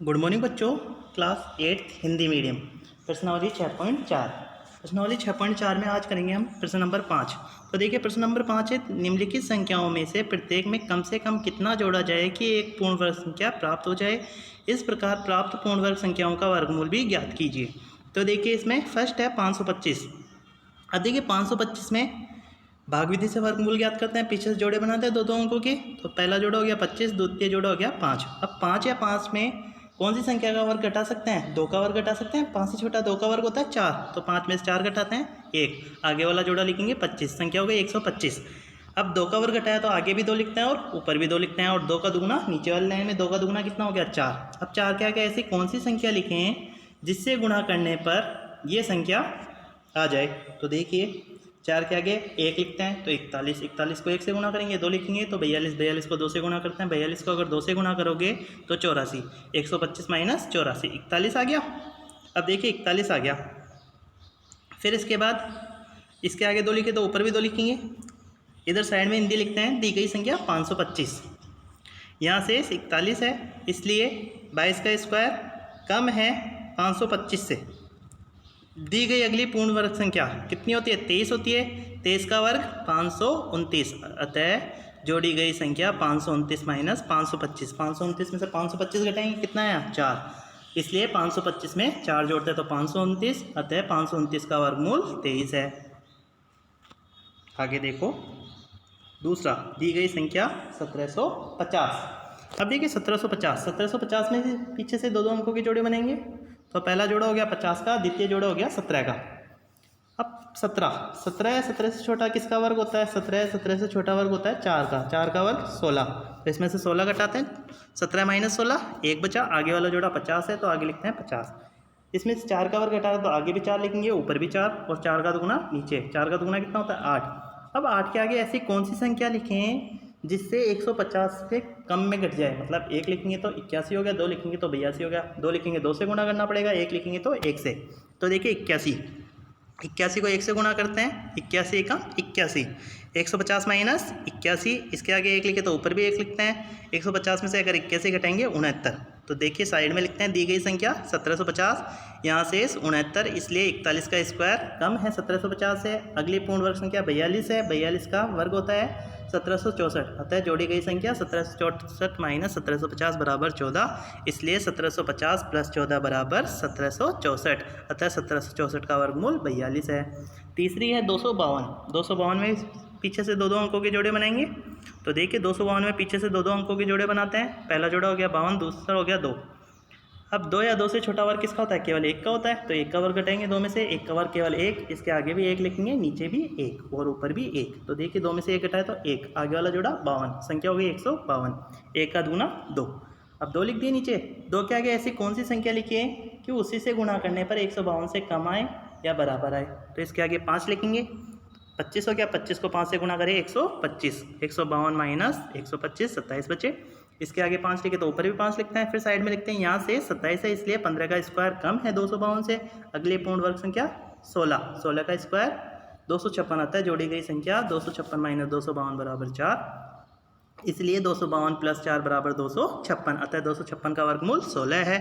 Good morning बच्चों। Class 8th Hindi medium प्रश्नावली 6.4। प्रश्नावली 6.4 में आज करेंगे हम प्रश्न नंबर 5। तो देखिए प्रश्न नंबर 5 है, निम्नलिखित संख्याओं में से प्रत्येक में कम से कम कितना जोड़ा जाए कि एक पूर्ण वर्ग संख्या प्राप्त हो जाए। इस प्रकार प्राप्त पूर्ण वर्ग संख्याओं का वर्गमूल भी ज्ञात कीजिए। तो देखिए इसमें फर्स्ट है 525। अब देखिए 525 में भाग विधि से वर्गमूल ज्ञात करते हैं, पीछे से जोड़े बनाते हैं दो दो अंकों के। तो पहला जोड़ा हो गया 25, द्वितीय जोड़ा हो गया 5। अब 5 या 5 में कौन सी संख्या का वर्ग घटा सकते हैं? 2 का वर्ग घटा सकते हैं। 5 से छोटा 2 का वर्ग होता है 4, तो 5 में से 4 घटाते हैं 1। आगे वाला जोड़ा लिखेंगे 25, संख्या हो गई 125। अब 2 का वर्ग घटाया तो आगे भी 2 लिखते हैं और ऊपर भी 2 लिखते हैं, और 2 का दुगुना नीचे वाली लाइन में 2 का दुगुना कितना हो गया 4। अब 4 के आगे ऐसी कौन सी संख्या लिखें जिससे गुणा करने पर ये संख्या आ जाए। तो देखिए 4 के आगे 1 लिखते हैं तो 41, 41 को 1 से गुणा करेंगे 2 लिखेंगे तो 42, 42 को 2 से गुणा करते हैं, 42 को अगर 2 से गुणा करोगे तो 84, 125 माइनस 84, 41 आ गया। अब देखिए 41 आ गया। फिर इसके बाद इसके आगे 2 लिखे तो ऊपर भी 2 लिखेंगे। इधर साइड में हिंदी लिखते हैं दी गई संख्या 525। यहाँ से 41 है, इसलिए 22 का स्क्वायर कम है 525 से। दी गई अगली पूर्ण वर्ग संख्या कितनी होती है? 23 होती है। 23 का वर्ग 529, अतः जोड़ी गई संख्या 529 माइनस 525। 529 में से 525 घटाएंगे कितना आया? 4। इसलिए 525 में 4 जोड़ते हैं तो 529, अतः 529 का वर्गमूल 23 है। आगे देखो दूसरा, दी गई संख्या 1750। अब देखिए 1750 में पीछे से दो दो अंकों के जोड़े बनेंगे। तो पहला जोड़ा हो गया 50 का, द्वितीय जोड़ा हो गया 17 का। अब 17 से छोटा किसका वर्ग होता है? 17 से छोटा वर्ग होता है 4 का वर्ग 16। तो इसमें से 16 घटाते हैं, 17 माइनस 16, 1 बचा। आगे वाला जोड़ा 50 है तो आगे लिखते हैं 50। इसमें से 4 का वर्ग घटाया तो आगे भी 4 लिखेंगे, ऊपर भी 4, और 4 का दुगुना नीचे। 4 का दुगुना कितना होता है? 8। अब 8 के आगे ऐसी कौन सी संख्या लिखें जिससे 150 से कम में घट जाए? मतलब 1 लिखेंगे तो 81 हो गया, 2 लिखेंगे तो 82 हो गया, 2 लिखेंगे 2 से गुणा करना पड़ेगा, 1 लिखेंगे तो 1 से। तो देखिए 81 को 1 से गुणा करते हैं, 81 का 81, 150 माइनस 81, इसके आगे 1 लिखे तो ऊपर भी 1 लिखते हैं। 150 में से अगर 81 घटाएंगे 69। तो देखिए साइड में लिखते हैं दी गई संख्या 1750, यहाँ से 69, इसलिए 41 का स्क्वायर कम है 1750 से। अगली पूर्ण वर्ग संख्या 42 है, 42 का वर्ग होता है 1764, अतः जोड़ी गई संख्या 1764 माइनस 1750 बराबर 14, इसलिए 1750 प्लस 14 बराबर 1764, अतः 1764 का वर्गमूल 42 है। तीसरी है 252। 252 में पीछे से दो दो अंकों के जोड़े बनाएंगे। तो देखिए 252 में पीछे से दो दो अंकों के जोड़े बनाते हैं। पहला जोड़ा हो गया 52, दूसरा हो गया 2। अब 2 या 2 से छोटा वर्ग किसका होता है? केवल 1 का होता है, तो 1 का वर्ग घटाएंगे 2 में से। 1 का वर्ग केवल 1, इसके आगे भी 1 लिखेंगे, नीचे भी 1 और ऊपर भी 1। तो देखिए 2 में से 1 घटाए तो 1, आगे वाला जोड़ा 52, संख्या हो गई 152। 1 का दुगुना 2। अब 2 लिख दिए नीचे। 2 के आगे ऐसी कौन सी संख्या लिखिए कि उसी से गुणा करने पर 152 से कम आए या बराबर आए? तो इसके आगे 5 लिखेंगे। 25 हो गया, 25 को 5 से गुणा करें 125, 152 माइनस 125, 27 बचे। इसके आगे 5 लिखे तो ऊपर भी 5 लिखते हैं, फिर साइड में लिखते हैं यहाँ से 27 है, इसलिए 15 का स्क्वायर कम है 252 से। अगली पूर्ण वर्ग संख्या 16 का स्क्वायर 256 आता है। जोड़ी गई संख्या 256 माइनस 252 बराबर 4, इसलिए 252 प्लस 4 बराबर 256, अतः 256 का वर्गमूल 16 है।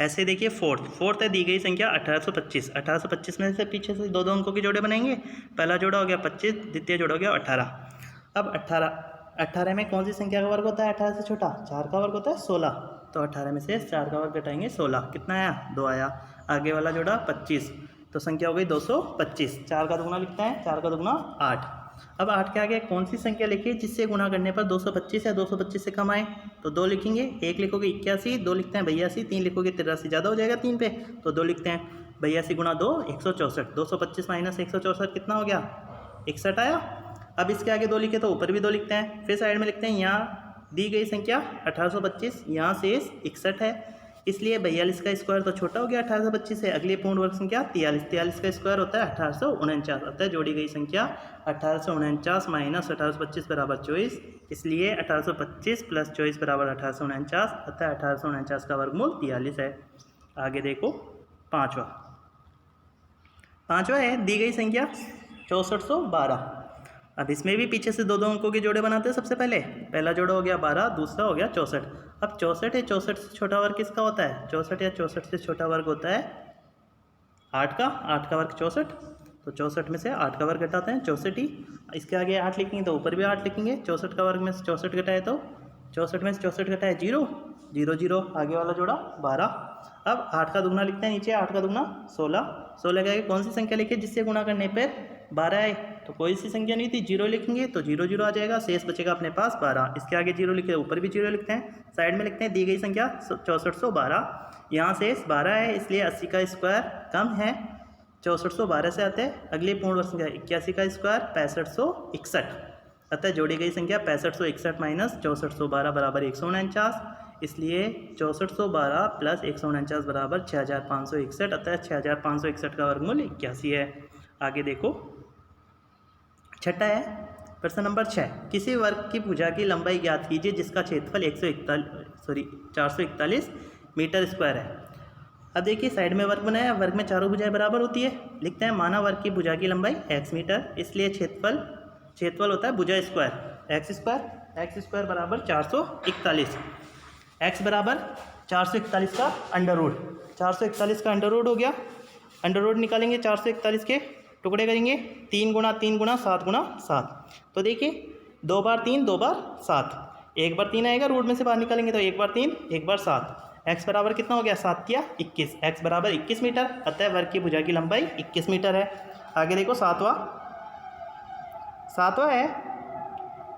ऐसे देखिए फोर्थ है दी गई संख्या 1825। 1825 में से पीछे से दो दो अंकों के जोड़े बनाएंगे। पहला जोड़ा हो गया 25, द्वितीय जोड़ा हो गया 18। अब 18 में कौन सी संख्या का वर्ग होता है? 18 से छोटा 4 का वर्ग होता है 16। तो 18 में से 4 का वर्ग घटाएंगे 16, कितना आया? 2 आया। आगे वाला जोड़ा 25, तो संख्या हो गई 225। 4 का दुगुना लिखते हैं, 4 का दुगुना 8। अब 8 के आगे कौन सी संख्या लिखिए जिससे गुणा करने पर 225 या 225 से कम आए? तो 2 लिखेंगे, 1 लिखोगे 81, 2 लिखते हैं 82, 3 लिखोगे 83, ज़्यादा हो जाएगा 3 पे, तो 2 लिखते हैं। 82 गुणा 2 164, 225 माइनस 164 कितना हो गया? 61 आया। अब इसके आगे 2 लिखे तो ऊपर भी 2 लिखते हैं, फिर साइड में लिखते हैं यहाँ दी गई संख्या 1825, यहाँ से 61 है, इसलिए 42 का स्क्वायर तो छोटा हो गया 1825 से। अगली पूर्ण वर्ग संख्या 43 का स्क्वायर होता है 1849, अतः जोड़ी गई संख्या 1849 माइनस 1825 बराबर 24, इसलिए 1825 प्लस 24 बराबर 1849, अतः 1849 का वर्गमूल 43 है। आगे देखो पाँचवा है दी गई संख्या 6412। अब इसमें भी पीछे से दो दो अंकों के जोड़े बनाते हैं। सबसे पहले पहला जोड़ा हो गया 12, दूसरा हो गया 64। अब 64 या 64 से छोटा वर्ग किसका होता है? 64 या 64 से छोटा वर्ग होता है 8 का। 8 का वर्ग 64, तो 64 में से 8 का वर्ग घटाते हैं 64 ही। इसके आगे 8 लिखेंगे तो ऊपर भी 8 लिखेंगे। 64 का वर्ग में से 64 घटाए तो 64 में से 64 घटाए 0, 0 0, आगे वाला जोड़ा 12। अब 8 का दुगना लिखते हैं नीचे, 8 का दुगना 16। 16 के आगे कौन सी संख्या लिखे जिससे गुणा करने पर 12 आए? तो कोई सी संख्या नहीं थी, 0 लिखेंगे तो 0 0 आ जाएगा, शेष बचेगा अपने पास 12। इसके आगे 0 लिखे, ऊपर भी 0 लिखते हैं, साइड में लिखते हैं दी गई संख्या 6412। यहाँ शेष 12 है, इसलिए 80 का स्क्वायर कम है, 6412 से आते हैं। अगली पूर्ण वर्ग संख्या 81 का स्क्वायर 6561। अतः जोड़ी गई संख्या 6561 माइनस 6412 बराबर 149, इसलिए 6412 प्लस 149 बराबर 6561। अतः 6561 का वर्गमूल 81 है। आगे देखो, छठा है प्रश्न नंबर 6। किसी वर्ग की भुजा की लंबाई ज्ञात कीजिए जिसका क्षेत्रफल 441 मीटर स्क्वायर है। अब देखिए साइड में वर्ग बनाया, वर्ग में चारों भुजाएं बराबर होती है। लिखते हैं माना वर्ग की भुजा की लंबाई x मीटर, इसलिए क्षेत्रफल होता है भुजा स्क्वायर x स्क्वायर बराबर 441। x बराबर 441 का अंडर रूट, 441 का अंडर रूट हो गया। अंडर रूट निकालेंगे, 441 के टुकड़े करेंगे, 3 गुणा 3 गुणा 7 गुणा 7। तो देखिए 2 बार 3 2 बार 7, 1 बार 3 आएगा, रूट में से बाहर निकालेंगे तो 1 बार 3 1 बार 7। x बराबर कितना हो गया? 7 या 21, x बराबर 21 मीटर। अतः वर्ग की भुजा की लंबाई 21 मीटर है। आगे देखो सातवां है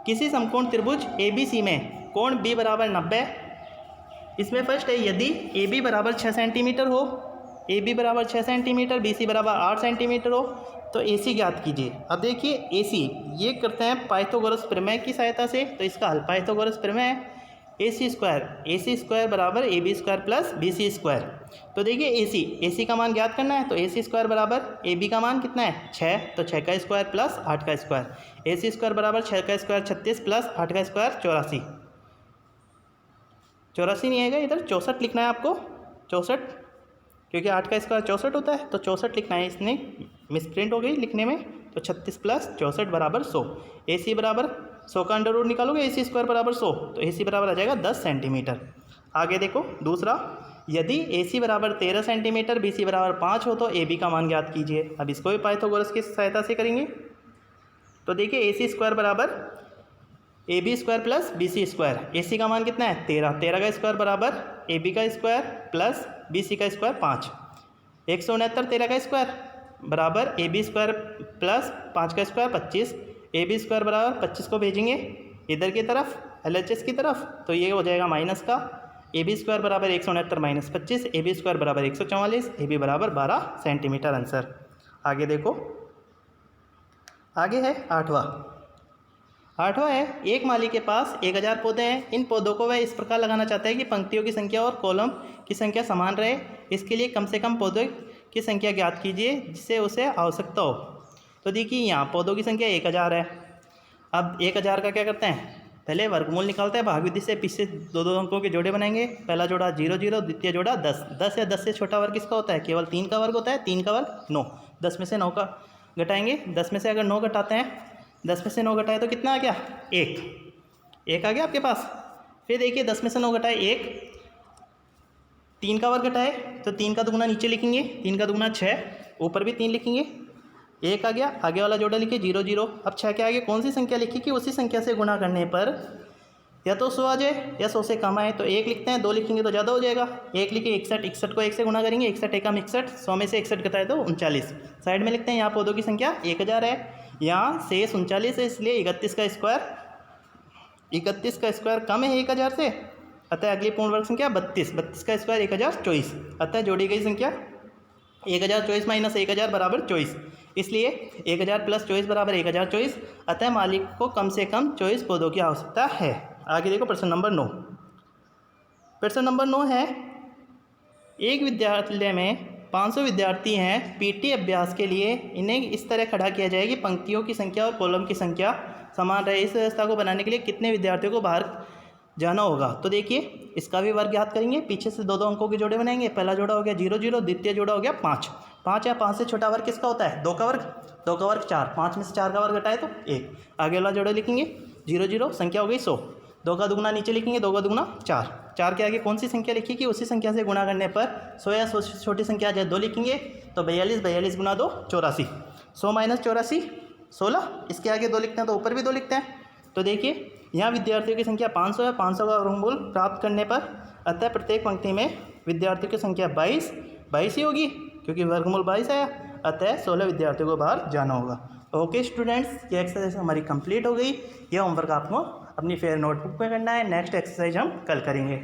किसी समकोण त्रिभुज ABC में कोण B बराबर 90। इसमें फर्स्ट है यदि AB बराबर 6 सेंटीमीटर हो, AB बराबर 6 सेंटीमीटर, BC बराबर 8 सेंटीमीटर हो तो AC ज्ञात कीजिए। अब देखिए AC ये करते हैं पाइथागोरस प्रमेय की सहायता से, तो इसका हल पाइथागोरस प्रमेय है। AC स्क्वायर बराबर AB square plus BC square. तो देखिए AC का मान ज्ञात करना है, तो AC स्क्वायर बराबर AB का मान कितना है 6, तो 6 का स्क्वायर प्लस 8 का स्क्वायर। AC स्क्वायर बराबर 6 का स्क्वायर 36 प्लस 8 का स्क्वायर 84। 84 नहीं आएगा, इधर 64 लिखना है आपको, 64, क्योंकि 8 का स्क्वायर 64 होता है, तो 64 लिखना है। इसने मिसप्रिंट हो गई लिखने में, तो 36 प्लस 64 बराबर 100। AC बराबर 100 का अंडर रूट निकालोगे, AC स्क्वायर बराबर 100, तो AC बराबर आ जाएगा 10 सेंटीमीटर। आगे देखो दूसरा, यदि AC बराबर 13 सेंटीमीटर, BC बराबर 5 हो तो AB का मान ज्ञात कीजिए। अब इसको भी पाइथागोरस की सहायता से करेंगे। तो देखिए AC स्क्वायर बराबर AB square plus BC square. AC का मान कितना है 13, 13 का स्क्वायर बराबर AB का स्क्वायर प्लस BC का स्क्वायर 5। 169 13 का स्क्वायर बराबर AB स्क्वायर प्लस 5 का स्क्वायर 25। AB स्क्वायर बराबर 25 को भेजेंगे इधर की तरफ LHS की तरफ, तो ये हो जाएगा माइनस का। AB स्क्वायर बराबर 169 माइनस 25, AB स्क्वायर बराबर 144, AB बराबर 12 सेंटीमीटर आंसर। आगे देखो, आगे है आठवां है एक माली के पास 1000 पौधे हैं। इन पौधों को वह इस प्रकार लगाना चाहता है कि पंक्तियों की संख्या और कॉलम की संख्या समान रहे। इसके लिए कम से कम पौधों की संख्या ज्ञात कीजिए जिससे उसे आवश्यकता हो। तो देखिए यहाँ पौधों की संख्या 1000 है। अब 1000 का क्या करते हैं, पहले वर्गमूल निकालते हैं, भाग विधि से पीछे दो दो अंकों के जोड़े बनाएंगे। पहला जोड़ा 0 0, द्वितीय जोड़ा 10। 10 या 10 से छोटा वर्ग किसका होता है? केवल 3 का वर्ग होता है। 3 का वर्ग 9। 10 में से 9 का घटाएंगे, 10 में से अगर 9 घटाते हैं, 10 में से 9 घटाए तो कितना आ गया? 1 आ गया आपके पास। फिर देखिए 10 में से 9 घटाए 1, 3 का वर्ग घटाए तो 3 का दुगुना नीचे लिखेंगे, 3 का दुगुना 6, ऊपर भी 3 लिखेंगे, 1 आ गया, आगे वाला जोड़ा लिखे 0 0। अब 6 के आगे कौन सी संख्या लिखी कि उसी संख्या से गुणा करने पर या तो 100 आ जाए या 100 से कम आए। तो 1 लिखते हैं, 2 लिखेंगे तो ज़्यादा हो जाएगा। 1 लिखे 61 को 1 से गुणा करेंगे, 61 एकम 61, 100 में से 61 घटाए तो 39। साइड में लिखते हैं यहाँ पौधों की संख्या 1000 है, यहाँ शेष 39 है, इसलिए 31 का स्क्वायर कम है 1000 से। अतः अगली पूर्ण वर्ग संख्या 32 का स्क्वायर 1024। अतः जोड़ी गई संख्या 1024 माइनस 1000 बराबर 24, इसलिए 1000 प्लस 24 बराबर 1024। अतः मालिक को कम से कम 24 पौधों की आवश्यकता है। आगे देखो प्रश्न नंबर 9। प्रश्न नंबर 9 है एक विद्यालय में 500 विद्यार्थी हैं। पीटी अभ्यास के लिए इन्हें इस तरह खड़ा किया जाए कि पंक्तियों की संख्या और कॉलम की संख्या समान रहे। इस व्यवस्था को बनाने के लिए कितने विद्यार्थियों को बाहर जाना होगा? तो देखिए इसका भी वर्ग ज्ञात करेंगे, पीछे से दो दो अंकों के जोड़े बनाएंगे। पहला जोड़ा हो गया 0 0, द्वितीय जोड़ा हो गया 5। 5 या 5 से छोटा वर्ग किसका होता है? 2 का वर्ग, 2 का वर्ग 4, 5 में से 4 का वर्ग घटाए तो 1। आगे वाला जोड़ा लिखेंगे 0 0, संख्या हो गई 100। 2 का दुगुना नीचे लिखेंगे, 2 का दुगुना 4। 4 के आगे कौन सी संख्या लिखी उसी संख्या से गुणा करने पर 100 या 100 से छोटी संख्या आ जाए 2 लिखेंगे, तो 42, 42 गुना 2 84। 100 माइनस 84 16, इसके आगे 2 लिखते हैं तो ऊपर भी 2 लिखते हैं। तो देखिए यहाँ विद्यार्थियों की संख्या 500 है, 500 का वर्गमूल प्राप्त करने पर अतः प्रत्येक पंक्ति में विद्यार्थियों की संख्या 22 ही होगी, क्योंकि वर्गमूल 22 आया, अतः 16 विद्यार्थियों को बाहर जाना होगा। ओके स्टूडेंट्स, ये एक्सरसाइज हमारी कंप्लीट हो गई। यह होमवर्क आपको अपनी फेयर नोटबुक में करना है। नेक्स्ट एक्सरसाइज हम कल करेंगे।